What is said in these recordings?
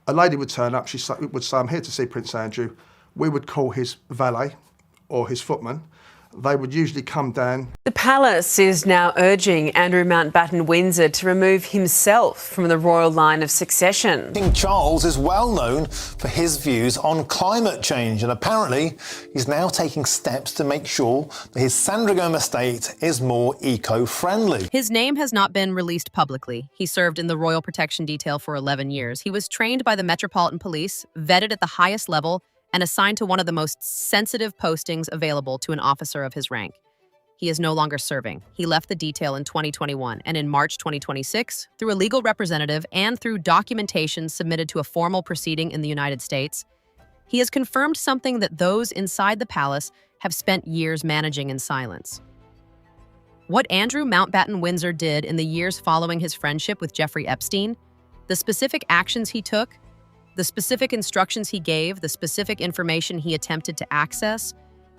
A lady would turn up, would say, I'm here to see Prince Andrew. We would call his valet or his footman. They would usually come down. The palace is now urging Andrew Mountbatten-Windsor to remove himself from the royal line of succession. King Charles is well known for his views on climate change, and apparently he's now taking steps to make sure that his Sandringham estate is more eco-friendly. His name has not been released publicly. He served in the Royal Protection Detail for 11 years. He was trained by the Metropolitan Police, vetted at the highest level, and assigned to one of the most sensitive postings available to an officer of his rank. He is no longer serving. He left the detail in 2021, and in March 2026, through a legal representative and through documentation submitted to a formal proceeding in the United States, he has confirmed something that those inside the palace have spent years managing in silence. What Andrew Mountbatten-Windsor did in the years following his friendship with Jeffrey Epstein, the specific actions he took, the specific instructions he gave, the specific information he attempted to access,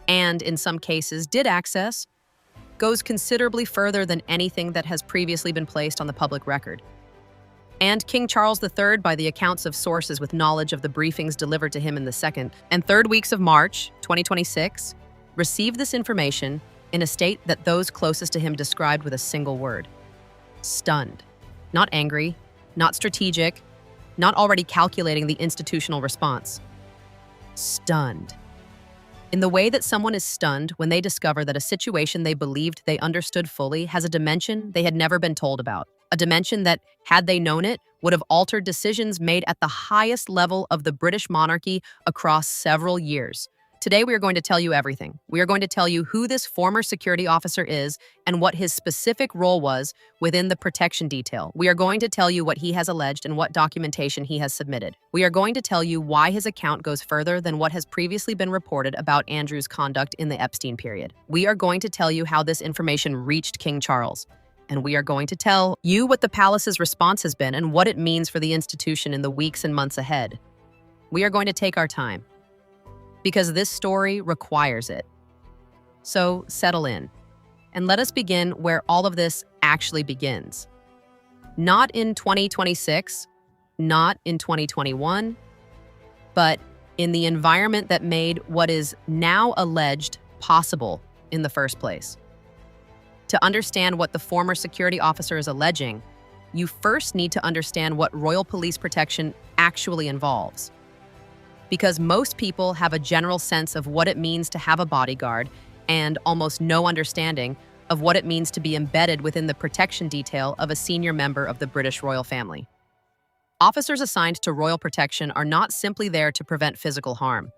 and in some cases did access, goes considerably further than anything that has previously been placed on the public record. And King Charles III, by the accounts of sources with knowledge of the briefings delivered to him in the second and third weeks of March 2026, received this information in a state that those closest to him described with a single word: stunned. Not angry, not strategic, not already calculating the institutional response. Stunned. In the way that someone is stunned when they discover that a situation they believed they understood fully has a dimension they had never been told about. A dimension that, had they known it, would have altered decisions made at the highest level of the British monarchy across several years. Today, we are going to tell you everything. We are going to tell you who this former security officer is and what his specific role was within the protection detail. We are going to tell you what he has alleged and what documentation he has submitted. We are going to tell you why his account goes further than what has previously been reported about Andrew's conduct in the Epstein period. We are going to tell you how this information reached King Charles. And we are going to tell you what the palace's response has been and what it means for the institution in the weeks and months ahead. We are going to take our time, because this story requires it. So settle in, and let us begin where all of this actually begins. Not in 2026, not in 2021, but in the environment that made what is now alleged possible in the first place. To understand what the former security officer is alleging, you first need to understand what royal police protection actually involves. Because most people have a general sense of what it means to have a bodyguard and almost no understanding of what it means to be embedded within the protection detail of a senior member of the British royal family. Officers assigned to royal protection are not simply there to prevent physical harm.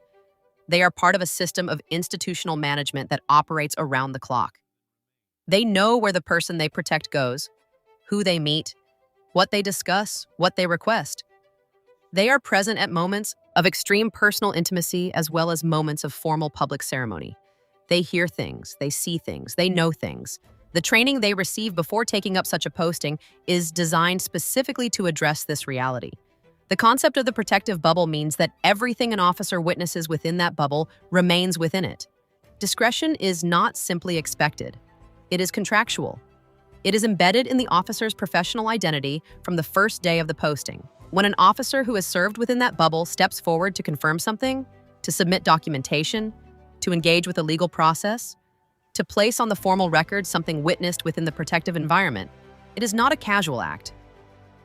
They are part of a system of institutional management that operates around the clock. They know where the person they protect goes, who they meet, what they discuss, what they request. They are present at moments of extreme personal intimacy as well as moments of formal public ceremony. They hear things, they see things, they know things. The training they receive before taking up such a posting is designed specifically to address this reality. The concept of the protective bubble means that everything an officer witnesses within that bubble remains within it. Discretion is not simply expected. It is contractual. It is embedded in the officer's professional identity from the first day of the posting. When an officer who has served within that bubble steps forward to confirm something, to submit documentation, to engage with a legal process, to place on the formal record something witnessed within the protective environment, it is not a casual act.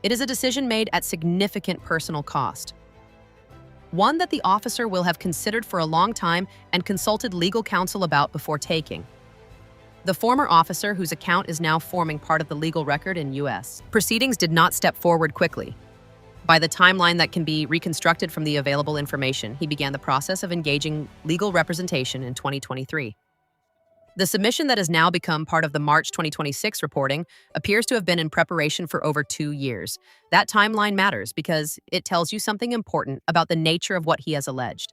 It is a decision made at significant personal cost. One that the officer will have considered for a long time and consulted legal counsel about before taking. The former officer, whose account is now forming part of the legal record in U.S. proceedings, did not step forward quickly. By the timeline that can be reconstructed from the available information, he began the process of engaging legal representation in 2023. The submission that has now become part of the March 2026 reporting appears to have been in preparation for over 2 years. That timeline matters because it tells you something important about the nature of what he has alleged.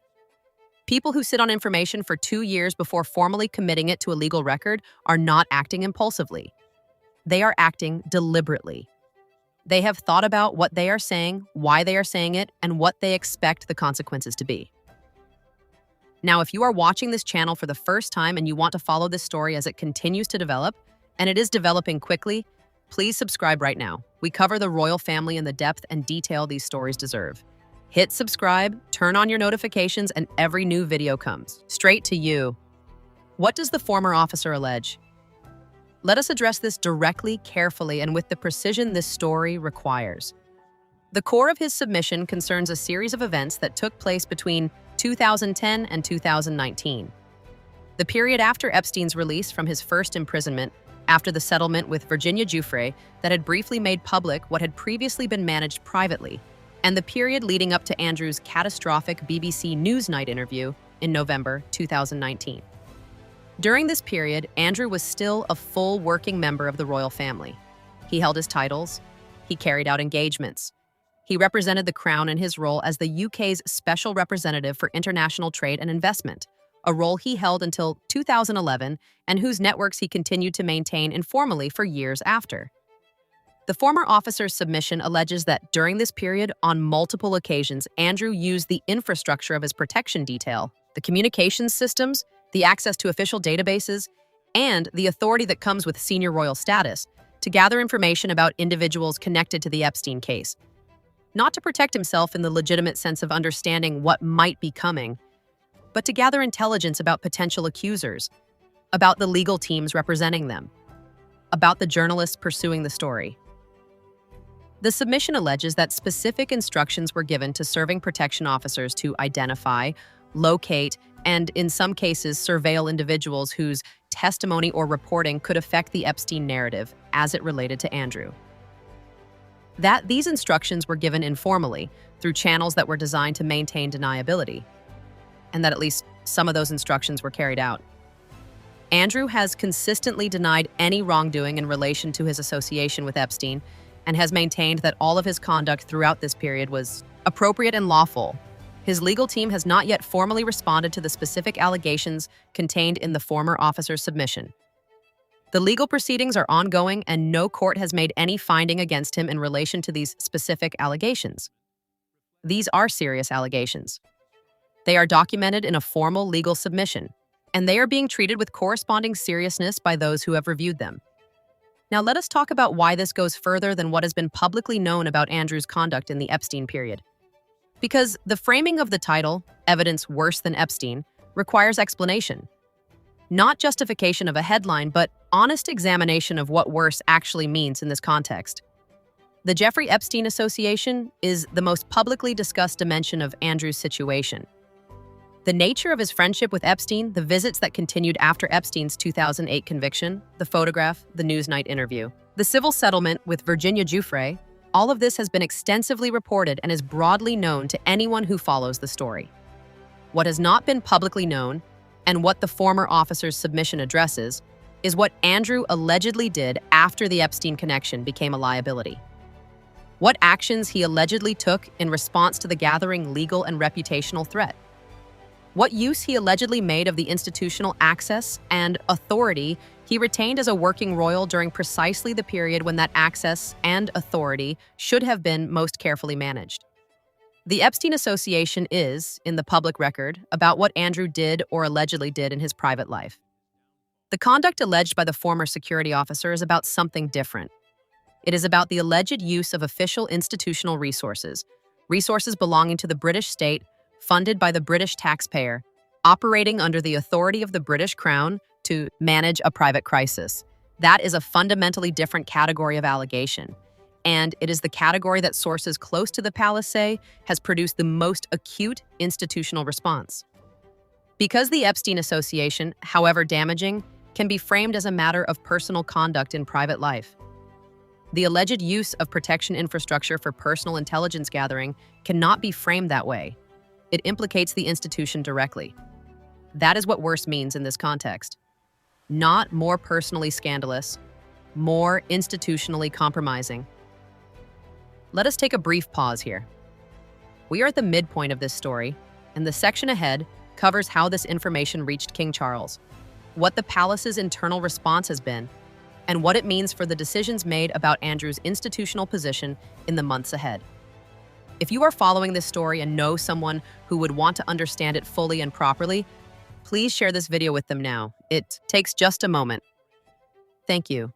People who sit on information for 2 years before formally committing it to a legal record are not acting impulsively. They are acting deliberately. They have thought about what they are saying, why they are saying it, and what they expect the consequences to be. Now, if you are watching this channel for the first time and you want to follow this story as it continues to develop, and it is developing quickly, please subscribe right now. We cover the royal family in the depth and detail these stories deserve. Hit subscribe, turn on your notifications, and every new video comes straight to you. What does the former officer allege? Let us address this directly, carefully, and with the precision this story requires. The core of his submission concerns a series of events that took place between 2010 and 2019. The period after Epstein's release from his first imprisonment, after the settlement with Virginia Giuffre that had briefly made public what had previously been managed privately, and the period leading up to Andrew's catastrophic BBC Newsnight interview in November 2019. During this period, Andrew was still a full working member of the royal family. He held his titles. He carried out engagements. He represented the Crown in his role as the UK's Special Representative for International Trade and Investment, a role he held until 2011 and whose networks he continued to maintain informally for years after. The former officer's submission alleges that during this period, on multiple occasions, Andrew used the infrastructure of his protection detail, the communications systems, the access to official databases, and the authority that comes with senior royal status to gather information about individuals connected to the Epstein case. Not to protect himself in the legitimate sense of understanding what might be coming, but to gather intelligence about potential accusers, about the legal teams representing them, about the journalists pursuing the story. The submission alleges that specific instructions were given to serving protection officers to identify, locate, and in some cases surveil individuals whose testimony or reporting could affect the Epstein narrative as it related to Andrew. That these instructions were given informally through channels that were designed to maintain deniability, and that at least some of those instructions were carried out. Andrew has consistently denied any wrongdoing in relation to his association with Epstein and has maintained that all of his conduct throughout this period was appropriate and lawful. His legal team has not yet formally responded to the specific allegations contained in the former officer's submission. The legal proceedings are ongoing and no court has made any finding against him in relation to these specific allegations. These are serious allegations. They are documented in a formal legal submission, and they are being treated with corresponding seriousness by those who have reviewed them. Now let us talk about why this goes further than what has been publicly known about Andrew's conduct in the Epstein period. Because the framing of the title, Evidence Worse Than Epstein, requires explanation. Not justification of a headline, but honest examination of what worse actually means in this context. The Jeffrey Epstein Association is the most publicly discussed dimension of Andrew's situation. The nature of his friendship with Epstein, the visits that continued after Epstein's 2008 conviction, the photograph, the Newsnight interview, the civil settlement with Virginia Giuffre, all of this has been extensively reported and is broadly known to anyone who follows the story. What has not been publicly known, and what the former officer's submission addresses, is what Andrew allegedly did after the Epstein connection became a liability. What actions he allegedly took in response to the gathering legal and reputational threat. What use he allegedly made of the institutional access and authority he retained as a working royal during precisely the period when that access and authority should have been most carefully managed. The Epstein Association is, in the public record, about what Andrew did or allegedly did in his private life. The conduct alleged by the former security officer is about something different. It is about the alleged use of official institutional resources belonging to the British state, funded by the British taxpayer, operating under the authority of the British Crown to manage a private crisis. That is a fundamentally different category of allegation, and it is the category that sources close to the palace say has produced the most acute institutional response. Because the Epstein Association, however damaging, can be framed as a matter of personal conduct in private life. The alleged use of protection infrastructure for personal intelligence gathering cannot be framed that way. It implicates the institution directly. That is what worse means in this context. Not more personally scandalous, more institutionally compromising. Let us take a brief pause here. We are at the midpoint of this story, and the section ahead covers how this information reached King Charles, what the palace's internal response has been, and what it means for the decisions made about Andrew's institutional position in the months ahead. If you are following this story and know someone who would want to understand it fully and properly, please share this video with them now. It takes just a moment. Thank you.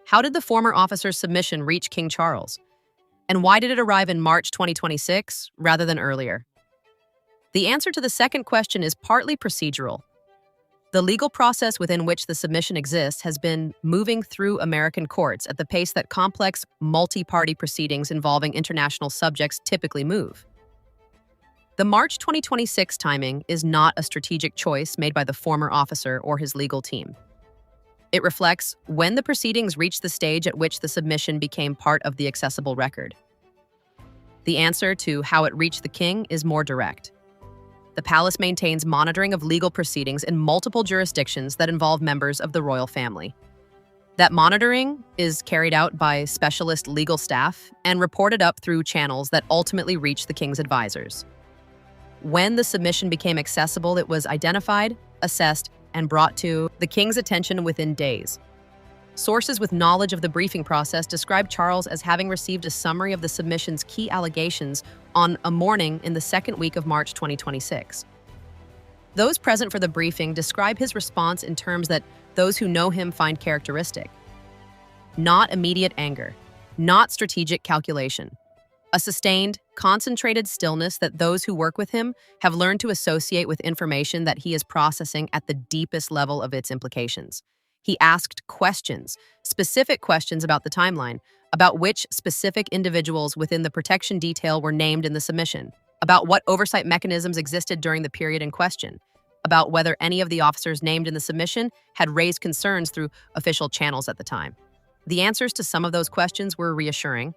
How did the former officer's submission reach King Charles? And why did it arrive in March 2026 rather than earlier? The answer to the second question is partly procedural. The legal process within which the submission exists has been moving through American courts at the pace that complex, multi-party proceedings involving international subjects typically move. The March 2026 timing is not a strategic choice made by the former officer or his legal team. It reflects when the proceedings reached the stage at which the submission became part of the accessible record. The answer to how it reached the king is more direct. The palace maintains monitoring of legal proceedings in multiple jurisdictions that involve members of the royal family. That monitoring is carried out by specialist legal staff and reported up through channels that ultimately reach the king's advisors. When the submission became accessible, it was identified, assessed, and brought to the king's attention within days. Sources with knowledge of the briefing process describe Charles as having received a summary of the submission's key allegations on a morning in the second week of March 2026. Those present for the briefing describe his response in terms that those who know him find characteristic. Not immediate anger, not strategic calculation. A sustained, concentrated stillness that those who work with him have learned to associate with information that he is processing at the deepest level of its implications. He asked questions, specific questions about the timeline, about which specific individuals within the protection detail were named in the submission, about what oversight mechanisms existed during the period in question, about whether any of the officers named in the submission had raised concerns through official channels at the time. The answers to some of those questions were reassuring,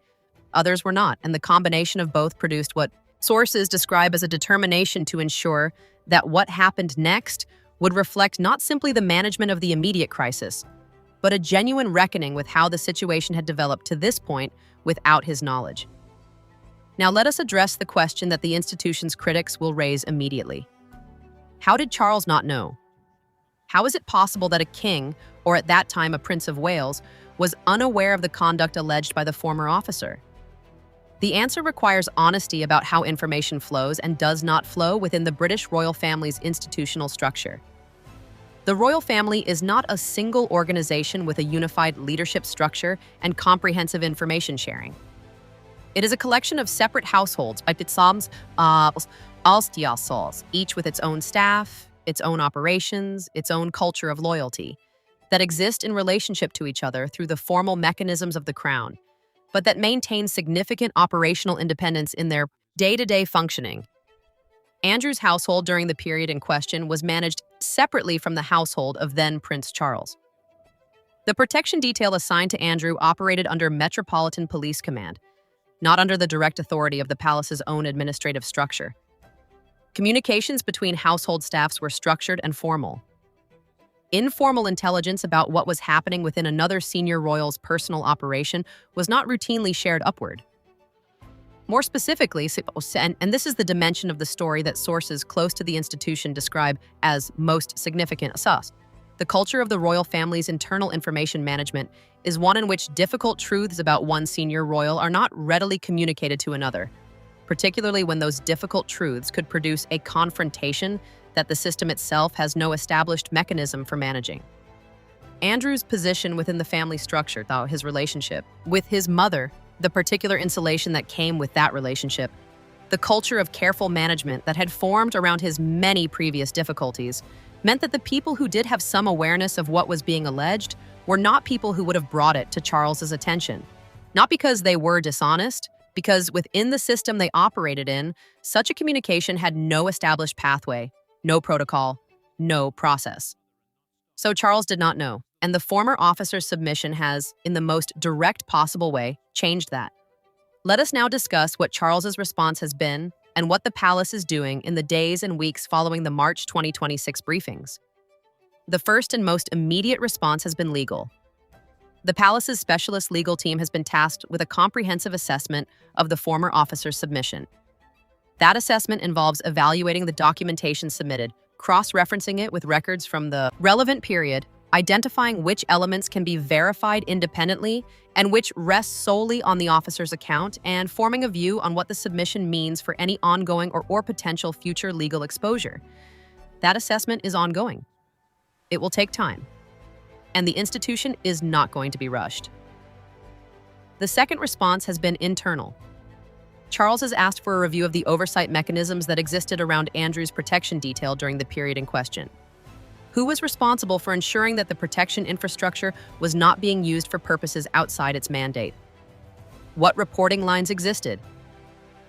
others were not, and the combination of both produced what sources describe as a determination to ensure that what happened next would reflect not simply the management of the immediate crisis, but a genuine reckoning with how the situation had developed to this point without his knowledge. Now let us address the question that the institution's critics will raise immediately. How did Charles not know? How is it possible that a king, or at that time a Prince of Wales, was unaware of the conduct alleged by the former officer? The answer requires honesty about how information flows and does not flow within the British royal family's institutional structure. The royal family is not a single organization with a unified leadership structure and comprehensive information sharing. It is a collection of separate households, each with its own staff, its own operations, its own culture of loyalty, that exist in relationship to each other through the formal mechanisms of the crown, but that maintain significant operational independence in their day-to-day functioning. Andrew's household during the period in question was managed separately from the household of then Prince Charles. The protection detail assigned to Andrew operated under Metropolitan Police Command, not under the direct authority of the palace's own administrative structure. Communications between household staffs were structured and formal. Informal intelligence about what was happening within another senior royal's personal operation was not routinely shared upward. More specifically, and this is the dimension of the story that sources close to the institution describe as most significant, the culture of the royal family's internal information management is one in which difficult truths about one senior royal are not readily communicated to another, particularly when those difficult truths could produce a confrontation that the system itself has no established mechanism for managing. Andrew's position within the family structure, his relationship with his mother, the particular insulation that came with that relationship, the culture of careful management that had formed around his many previous difficulties, meant that the people who did have some awareness of what was being alleged were not people who would have brought it to Charles's attention. Not because they were dishonest, because within the system they operated in, such a communication had no established pathway, no protocol, no process. So Charles did not know, and the former officer's submission has, in the most direct possible way, changed that. Let us now discuss what Charles's response has been and what the palace is doing in the days and weeks following the March 2026 briefings. The first and most immediate response has been legal. The palace's specialist legal team has been tasked with a comprehensive assessment of the former officer's submission. That assessment involves evaluating the documentation submitted, cross-referencing it with records from the relevant period, identifying which elements can be verified independently and which rest solely on the officer's account, and forming a view on what the submission means for any ongoing or potential future legal exposure. That assessment is ongoing. It will take time, and the institution is not going to be rushed. The second response has been internal. Charles has asked for a review of the oversight mechanisms that existed around Andrew's protection detail during the period in question. Who was responsible for ensuring that the protection infrastructure was not being used for purposes outside its mandate? What reporting lines existed?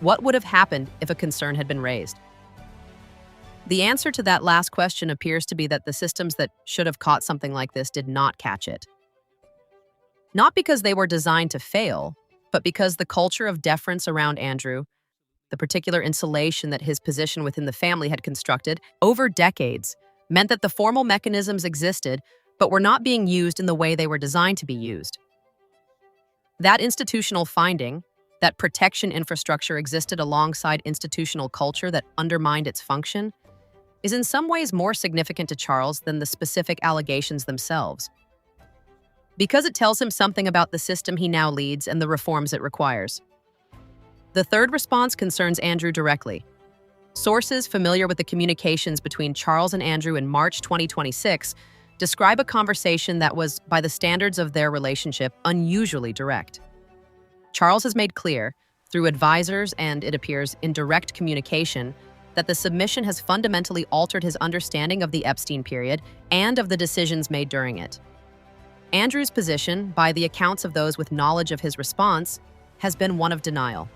What would have happened if a concern had been raised? The answer to that last question appears to be that the systems that should have caught something like this did not catch it. Not because they were designed to fail, but because the culture of deference around Andrew, the particular insulation that his position within the family had constructed over decades, meant that the formal mechanisms existed but were not being used in the way they were designed to be used. That institutional finding, that protection infrastructure existed alongside institutional culture that undermined its function, is in some ways more significant to Charles than the specific allegations themselves, because it tells him something about the system he now leads and the reforms it requires. The third response concerns Andrew directly. Sources familiar with the communications between Charles and Andrew in March 2026 describe a conversation that was, by the standards of their relationship, unusually direct. Charles has made clear, through advisors and, it appears, in direct communication, that the submission has fundamentally altered his understanding of the Epstein period and of the decisions made during it. Andrew's position, by the accounts of those with knowledge of his response, has been one of denial.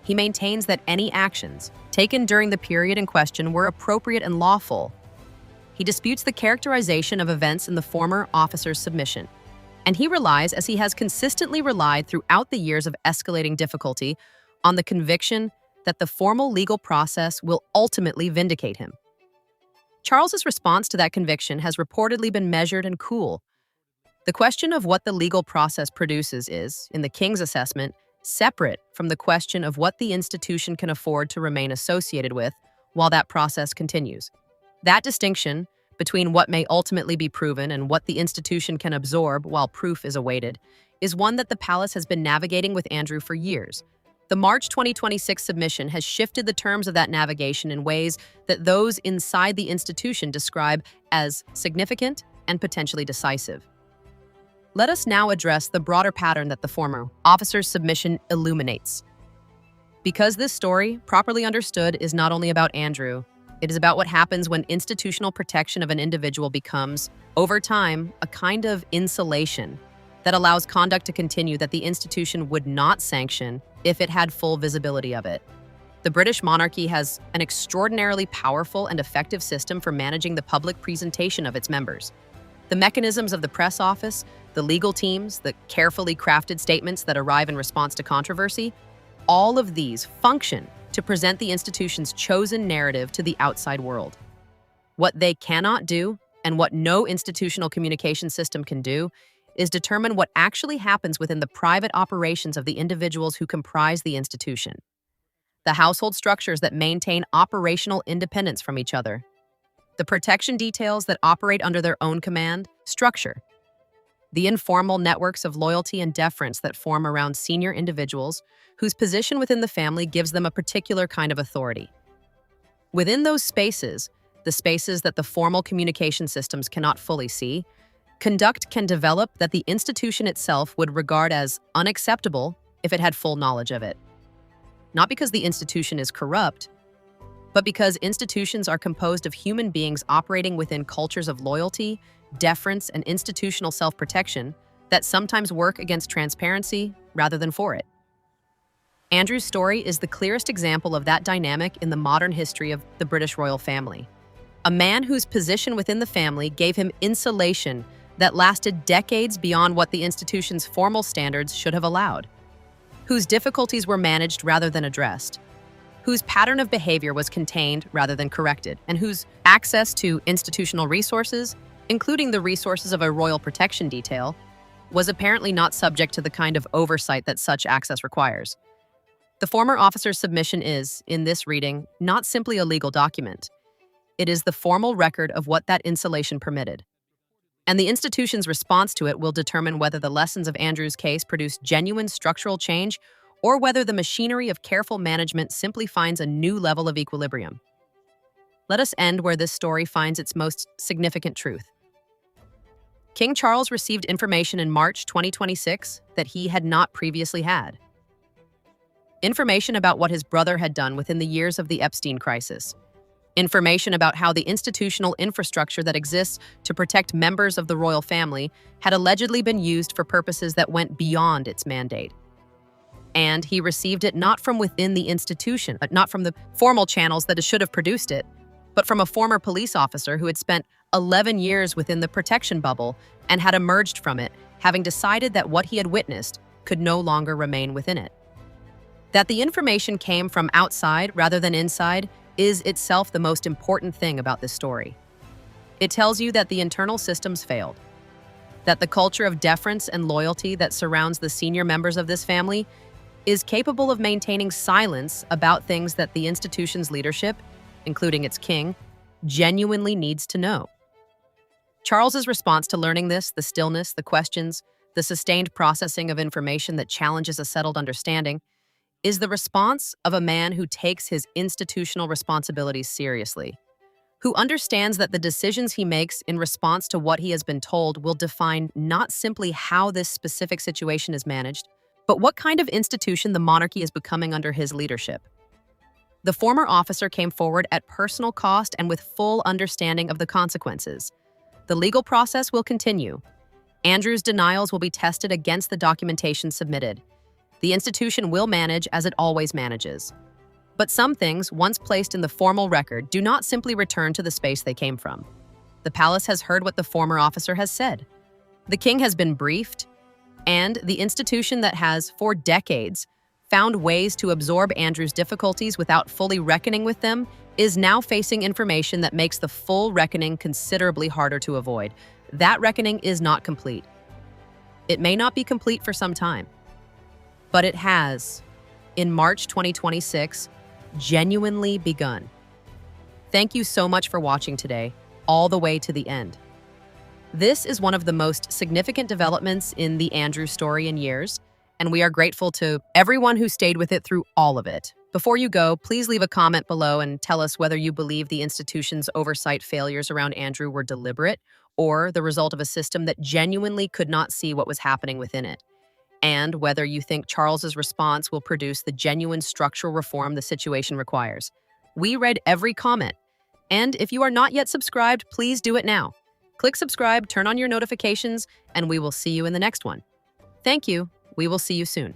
He maintains that any actions taken during the period in question were appropriate and lawful. He disputes the characterization of events in the former officer's submission, and he relies, as he has consistently relied throughout the years of escalating difficulty, on the conviction that the formal legal process will ultimately vindicate him. Charles's response to that conviction has reportedly been measured and cool. The question of what the legal process produces is, in the King's assessment, separate from the question of what the institution can afford to remain associated with while that process continues. That distinction between what may ultimately be proven and what the institution can absorb while proof is awaited is one that the palace has been navigating with Andrew for years. The March 2026 submission has shifted the terms of that navigation in ways that those inside the institution describe as significant and potentially decisive. Let us now address the broader pattern that the former officer's submission illuminates. Because this story, properly understood, is not only about Andrew, it is about what happens when institutional protection of an individual becomes, over time, a kind of insulation that allows conduct to continue that the institution would not sanction if it had full visibility of it. The British monarchy has an extraordinarily powerful and effective system for managing the public presentation of its members. The mechanisms of the press office, the legal teams, the carefully crafted statements that arrive in response to controversy, all of these function to present the institution's chosen narrative to the outside world. What they cannot do, and what no institutional communication system can do, is determine what actually happens within the private operations of the individuals who comprise the institution. The household structures that maintain operational independence from each other. The protection details that operate under their own command, structure. The informal networks of loyalty and deference that form around senior individuals whose position within the family gives them a particular kind of authority. Within those spaces, the spaces that the formal communication systems cannot fully see, conduct can develop that the institution itself would regard as unacceptable if it had full knowledge of it. Not because the institution is corrupt, but because institutions are composed of human beings operating within cultures of loyalty, deference, and institutional self-protection that sometimes work against transparency rather than for it. Andrew's story is the clearest example of that dynamic in the modern history of the British royal family. A man whose position within the family gave him insulation that lasted decades beyond what the institution's formal standards should have allowed, whose difficulties were managed rather than addressed, whose pattern of behavior was contained rather than corrected, and whose access to institutional resources, including the resources of a royal protection detail, was apparently not subject to the kind of oversight that such access requires. The former officer's submission is, in this reading, not simply a legal document. It is the formal record of what that insulation permitted. And the institution's response to it will determine whether the lessons of Andrew's case produce genuine structural change or whether the machinery of careful management simply finds a new level of equilibrium. Let us end where this story finds its most significant truth. King Charles received information in March 2026 that he had not previously had. Information about what his brother had done within the years of the Epstein crisis. Information about how the institutional infrastructure that exists to protect members of the royal family had allegedly been used for purposes that went beyond its mandate. And he received it not from within the institution, not from the formal channels that should have produced it, but from a former police officer who had spent 11 years within the protection bubble and had emerged from it, having decided that what he had witnessed could no longer remain within it. That the information came from outside rather than inside is itself the most important thing about this story. It tells you that the internal systems failed, that the culture of deference and loyalty that surrounds the senior members of this family is capable of maintaining silence about things that the institution's leadership, including its king, genuinely needs to know. Charles's response to learning this, the stillness, the questions, the sustained processing of information that challenges a settled understanding, is the response of a man who takes his institutional responsibilities seriously, who understands that the decisions he makes in response to what he has been told will define not simply how this specific situation is managed, but what kind of institution the monarchy is becoming under his leadership. The former officer came forward at personal cost and with full understanding of the consequences. The legal process will continue. Andrew's denials will be tested against the documentation submitted. The institution will manage as it always manages. But some things, once placed in the formal record, do not simply return to the space they came from. The palace has heard what the former officer has said. The king has been briefed, and the institution that has, for decades, found ways to absorb Andrew's difficulties without fully reckoning with them is now facing information that makes the full reckoning considerably harder to avoid. That reckoning is not complete. It may not be complete for some time, but it has, in March 2026, genuinely begun. Thank you so much for watching today, all the way to the end. This is one of the most significant developments in the Andrew story in years, and we are grateful to everyone who stayed with it through all of it. Before you go, please leave a comment below and tell us whether you believe the institution's oversight failures around Andrew were deliberate or the result of a system that genuinely could not see what was happening within it, and whether you think Charles's response will produce the genuine structural reform the situation requires. We read every comment, and if you are not yet subscribed, please do it now. Click subscribe, turn on your notifications, and we will see you in the next one. Thank you. We will see you soon.